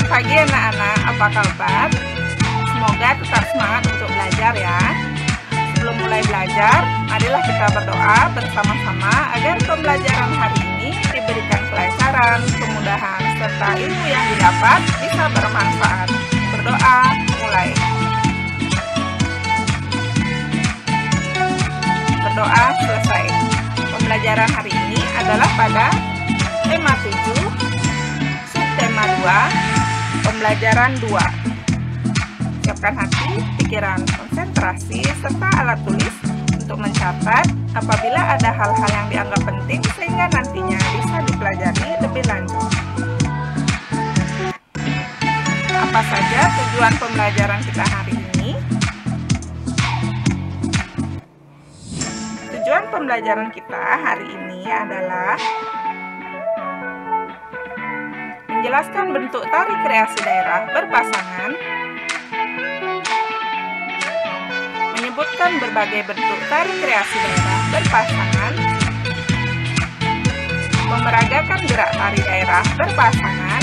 Selamat pagi anak-anak, apa kabar? Semoga tetap semangat untuk belajar ya. Sebelum mulai belajar, marilah kita berdoa bersama-sama agar pembelajaran hari ini diberikan kelancaran, kemudahan, serta ilmu yang didapat bisa bermanfaat. Berdoa, mulai. Berdoa selesai. Pembelajaran hari ini adalah pada tema 7, subtema 2, pembelajaran 2. Siapkan hati, pikiran, konsentrasi, serta alat tulis untuk mencatat apabila ada hal-hal yang dianggap penting sehingga nantinya bisa dipelajari lebih lanjut. Apa saja tujuan pembelajaran kita hari ini? Tujuan pembelajaran kita hari ini adalah menjelaskan bentuk tari kreasi daerah berpasangan, menyebutkan berbagai bentuk tari kreasi daerah berpasangan, memeragakan gerak tari daerah berpasangan,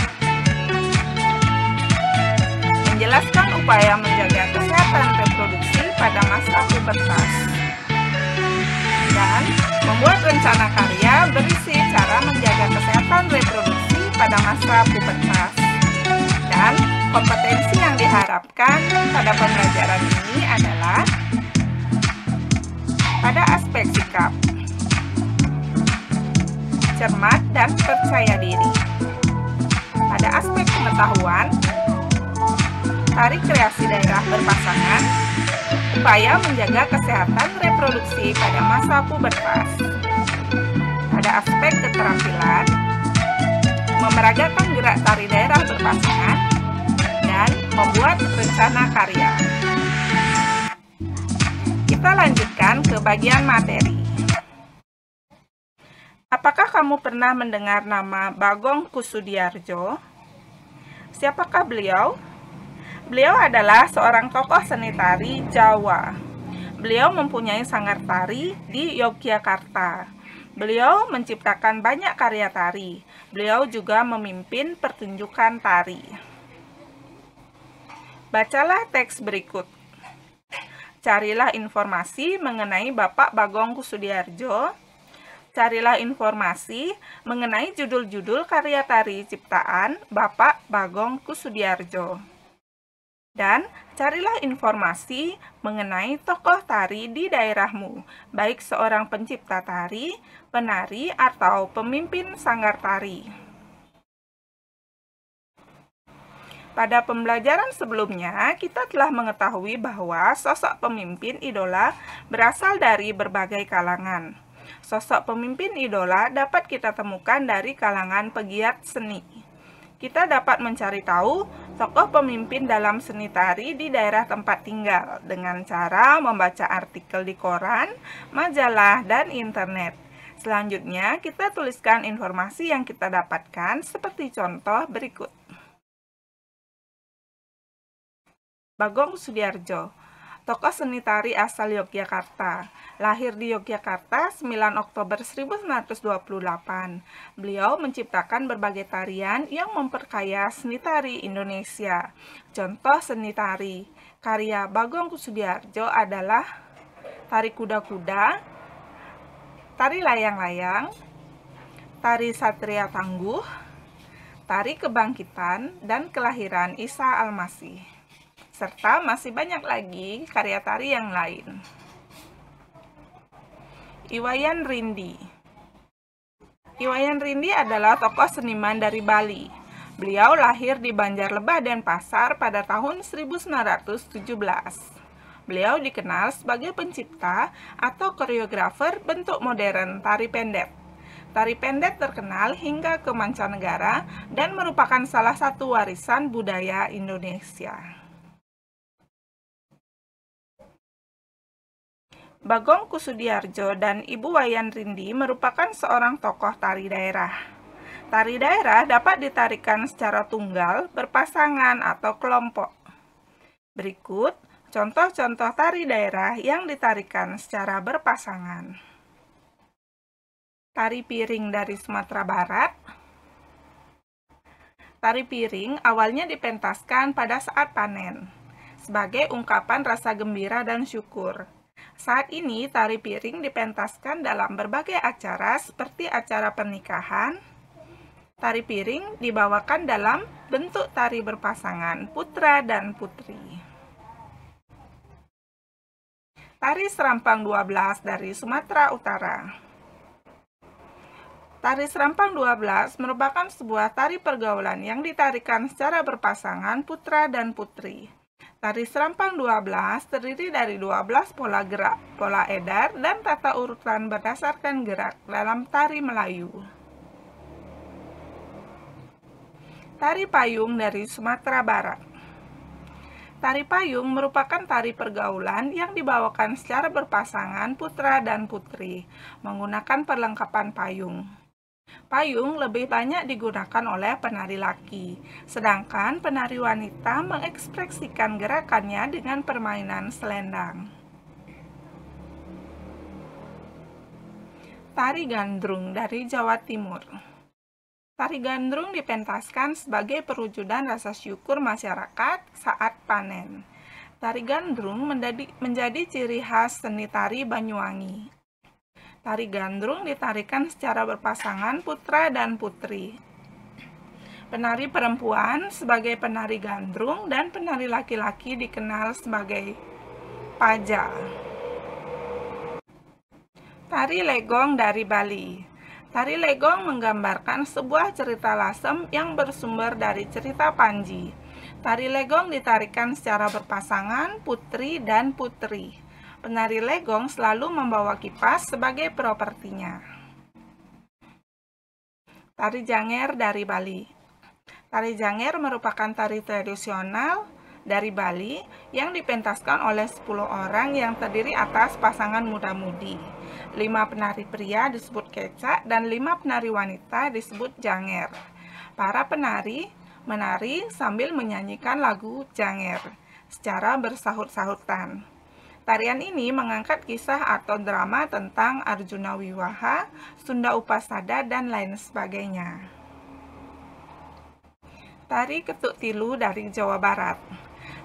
menjelaskan upaya menjaga kesehatan reproduksi pada masa pubertas, dan membuat rencana karya berisi cara menjaga kesehatan reproduksi pada masa pubertas. Dan kompetensi yang diharapkan pada pembelajaran ini adalah pada aspek sikap, cermat dan percaya diri. Pada aspek pengetahuan, tari kreasi daerah berpasangan, upaya menjaga kesehatan reproduksi pada masa pubertas. Pada aspek keterampilan, memeragakan gerak tari daerah berpasangan, dan membuat rencana karya. Kita lanjutkan ke bagian materi. Apakah kamu pernah mendengar nama Bagong Kussudiardjo? Siapakah beliau? Beliau adalah seorang tokoh seni tari Jawa. Beliau mempunyai sanggar tari di Yogyakarta. Beliau menciptakan banyak karya tari. Beliau juga memimpin pertunjukan tari. Bacalah teks berikut. Carilah informasi mengenai Bapak Bagong Kussudiardjo. Carilah informasi mengenai judul-judul karya tari ciptaan Bapak Bagong Kussudiardjo. Dan carilah informasi mengenai tokoh tari di daerahmu, baik seorang pencipta tari, penari, atau pemimpin sanggar tari. Pada pembelajaran sebelumnya, kita telah mengetahui bahwa sosok pemimpin idola berasal dari berbagai kalangan. Sosok pemimpin idola dapat kita temukan dari kalangan pegiat seni. Kita dapat mencari tahu tokoh pemimpin dalam seni tari di daerah tempat tinggal dengan cara membaca artikel di koran, majalah, dan internet. Selanjutnya, kita tuliskan informasi yang kita dapatkan seperti contoh berikut. Bagong Kussudiardjo, tokoh seni tari asal Yogyakarta. Lahir di Yogyakarta 9 Oktober 1928. Beliau menciptakan berbagai tarian yang memperkaya seni tari Indonesia. Contoh seni tari karya Bagong Kussudiardjo adalah tari kuda-kuda, tari layang-layang, tari Satria Tangguh, tari kebangkitan, dan kelahiran Isa Al-Masih. Serta masih banyak lagi karya tari yang lain. Iwayan Rindy. Iwayan Rindy adalah tokoh seniman dari Bali. Beliau lahir di Banjarlebah, Denpasar pada tahun 1917. Beliau dikenal sebagai pencipta atau koreografer bentuk modern tari pendet. Tari pendet terkenal hingga ke mancanegara dan merupakan salah satu warisan budaya Indonesia. Bagong Kussudiardjo dan Ibu Wayan Rindy merupakan seorang tokoh tari daerah. Tari daerah dapat ditarikan secara tunggal, berpasangan, atau kelompok. Berikut contoh-contoh tari daerah yang ditarikan secara berpasangan. Tari piring dari Sumatera Barat, Tari piring awalnya dipentaskan pada saat panen, sebagai ungkapan rasa gembira dan syukur. Saat ini, tari piring dipentaskan dalam berbagai acara seperti acara pernikahan. Tari piring dibawakan dalam bentuk tari berpasangan putra dan putri. Tari Serampang 12 dari Sumatera Utara. Tari Serampang 12 merupakan sebuah tari pergaulan yang ditarikan secara berpasangan putra dan putri. Tari Serampang 12 terdiri dari 12 pola gerak, pola edar, dan tata urutan berdasarkan gerak dalam tari Melayu. Tari Payung dari Sumatera Barat. Tari payung merupakan tari pergaulan yang dibawakan secara berpasangan putra dan putri, menggunakan perlengkapan payung. Payung lebih banyak digunakan oleh penari laki, sedangkan penari wanita mengekspresikan gerakannya dengan permainan selendang. Tari Gandrung dari Jawa Timur. Tari Gandrung dipentaskan sebagai perwujudan rasa syukur masyarakat saat panen. Tari Gandrung menjadi ciri khas seni tari Banyuwangi. Tari Gandrung ditarikan secara berpasangan putra dan putri. Penari perempuan sebagai penari gandrung dan penari laki-laki dikenal sebagai paja. Tari Legong dari Bali. Tari Legong menggambarkan sebuah cerita lasem yang bersumber dari cerita Panji. Tari Legong ditarikan secara berpasangan putri dan putri. Penari Legong selalu membawa kipas sebagai propertinya. Tari Janger dari Bali. Tari Janger merupakan tari tradisional dari Bali yang dipentaskan oleh 10 orang yang terdiri atas pasangan muda-mudi. 5 penari pria disebut kecak dan 5 penari wanita disebut janger. Para penari menari sambil menyanyikan lagu janger secara bersahut-sahutan. Tarian ini mengangkat kisah atau drama tentang Arjuna Wiwaha, Sunda Upasada, dan lain sebagainya. Tari Ketuk Tilu dari Jawa Barat.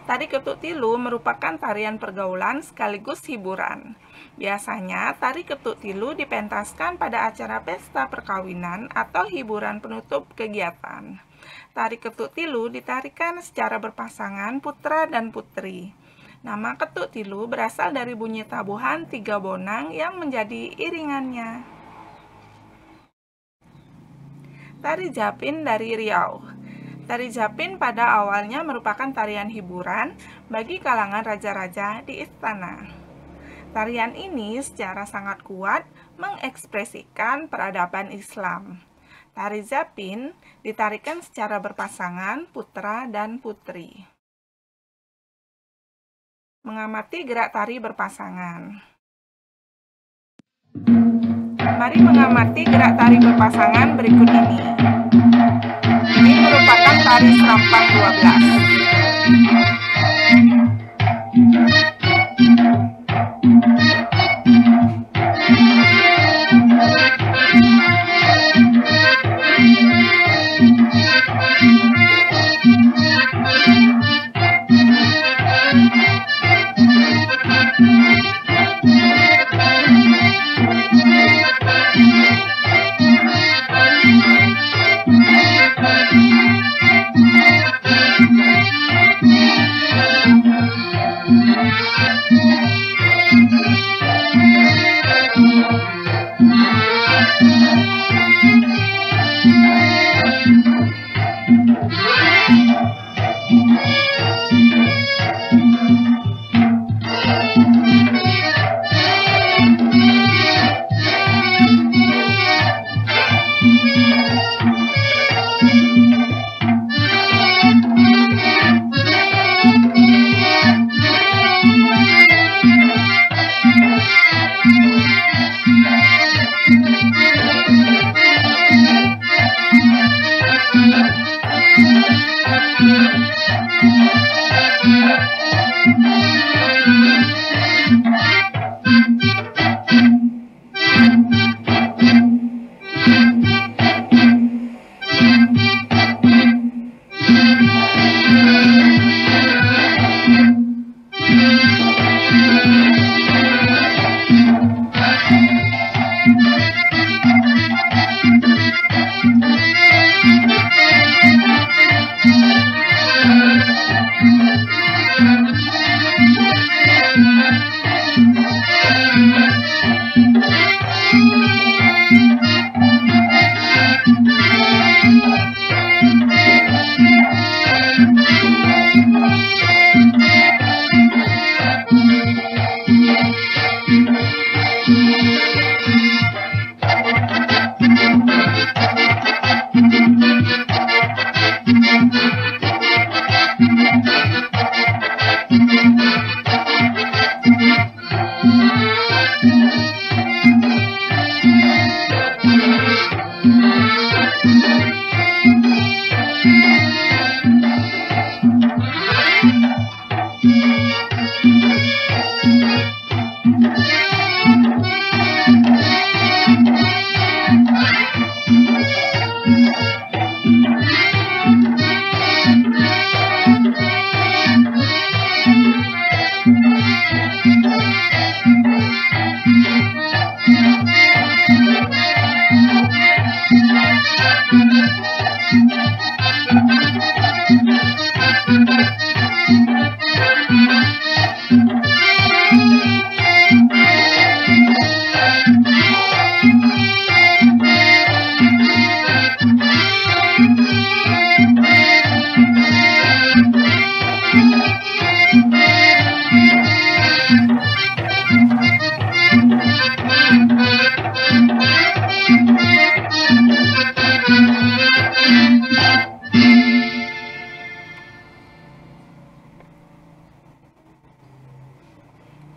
Tari Ketuk Tilu merupakan tarian pergaulan sekaligus hiburan. Biasanya, tari Ketuk Tilu dipentaskan pada acara pesta perkawinan atau hiburan penutup kegiatan. Tari Ketuk Tilu ditarikan secara berpasangan putra dan putri. Nama ketuk tilu berasal dari bunyi tabuhan 3 bonang yang menjadi iringannya. Tari Japin dari Riau. Tari Japin pada awalnya merupakan tarian hiburan bagi kalangan raja-raja di istana. Tarian ini secara sangat kuat mengekspresikan peradaban Islam. Tari Japin ditarikan secara berpasangan putra dan putri. Mengamati gerak tari berpasangan. Mari mengamati gerak tari berpasangan berikut ini. Ini merupakan tari Serampang 12.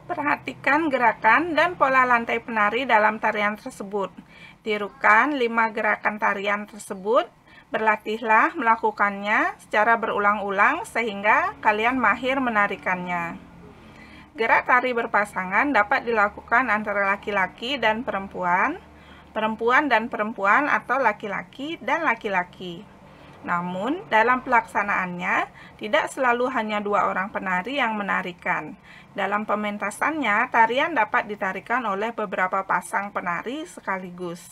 Perhatikan gerakan dan pola lantai penari dalam tarian tersebut. Tirukan 5 gerakan tarian tersebut. Berlatihlah melakukannya secara berulang-ulang sehingga kalian mahir menarikannya. Gerak tari berpasangan dapat dilakukan antara laki-laki dan perempuan, perempuan dan perempuan atau laki-laki dan laki-laki. Namun, dalam pelaksanaannya, tidak selalu hanya 2 orang penari yang menarikan. Dalam pementasannya, tarian dapat ditarikan oleh beberapa pasang penari sekaligus.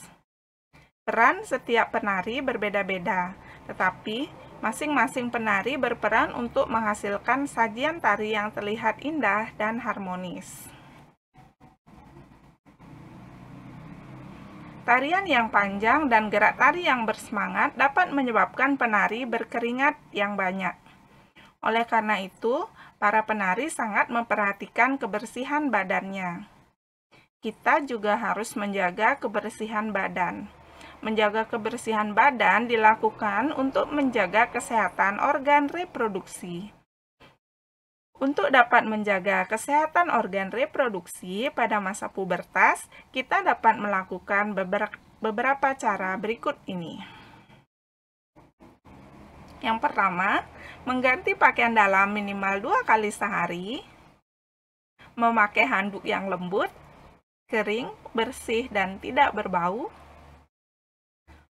Peran setiap penari berbeda-beda, tetapi masing-masing penari berperan untuk menghasilkan sajian tari yang terlihat indah dan harmonis. Tarian yang panjang dan gerak tari yang bersemangat dapat menyebabkan penari berkeringat yang banyak. Oleh karena itu, para penari sangat memperhatikan kebersihan badannya. Kita juga harus menjaga kebersihan badan. Menjaga kebersihan badan dilakukan untuk menjaga kesehatan organ reproduksi. Untuk dapat menjaga kesehatan organ reproduksi pada masa pubertas, kita dapat melakukan beberapa cara berikut ini. Yang pertama, mengganti pakaian dalam minimal 2 kali sehari, memakai handuk yang lembut, kering, bersih, dan tidak berbau,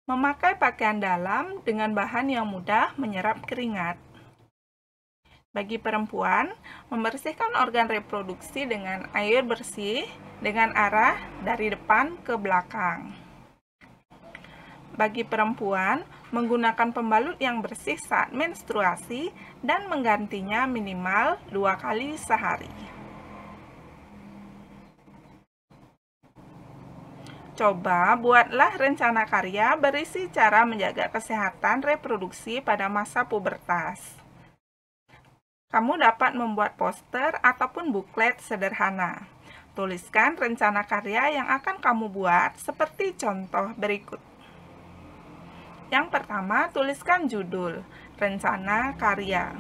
memakai pakaian dalam dengan bahan yang mudah menyerap keringat. Bagi perempuan, membersihkan organ reproduksi dengan air bersih dengan arah dari depan ke belakang. Bagi perempuan, menggunakan pembalut yang bersih saat menstruasi dan menggantinya minimal 2 kali sehari. Coba buatlah rencana karya berisi cara menjaga kesehatan reproduksi pada masa pubertas. Kamu dapat membuat poster ataupun buklet sederhana. Tuliskan rencana karya yang akan kamu buat seperti contoh berikut. Yang pertama, tuliskan judul, rencana karya.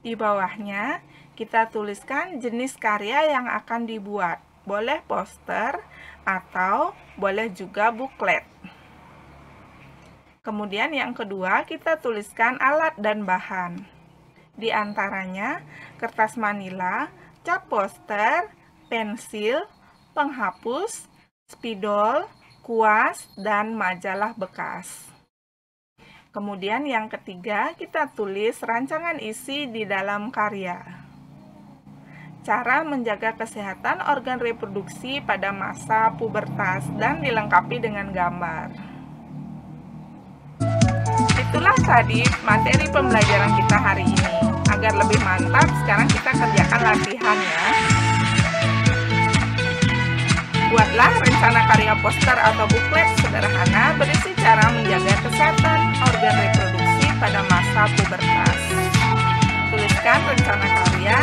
Di bawahnya, kita tuliskan jenis karya yang akan dibuat. Boleh poster atau boleh juga buklet. Kemudian yang kedua, kita tuliskan alat dan bahan. Di antaranya, kertas manila, cat poster, pensil, penghapus, spidol, kuas, dan majalah bekas. Kemudian yang ketiga, kita tulis rancangan isi di dalam karya. Cara menjaga kesehatan organ reproduksi pada masa pubertas dan dilengkapi dengan gambar. Itulah tadi materi pembelajaran kita hari ini. Agar lebih mantap, sekarang kita kerjakan latihan ya. Buatlah rencana karya poster atau buklet sederhana berisi cara menjaga kesehatan organ reproduksi pada masa pubertas. Tuliskan rencana karya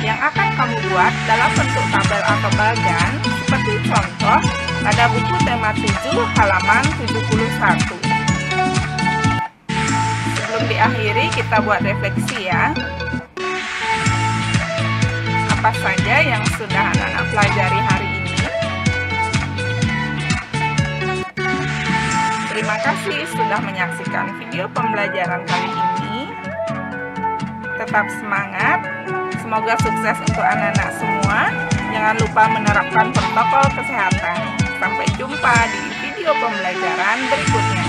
yang akan kamu buat dalam bentuk tabel atau bagan seperti contoh pada buku tema 7 halaman 71. Sebelum diakhiri, kita buat refleksi ya. sudah anak-anak pelajari hari ini? Terima kasih sudah menyaksikan video pembelajaran kali ini. Tetap semangat, semoga sukses untuk anak-anak semua. Jangan lupa menerapkan protokol kesehatan. Sampai jumpa di video pembelajaran berikutnya.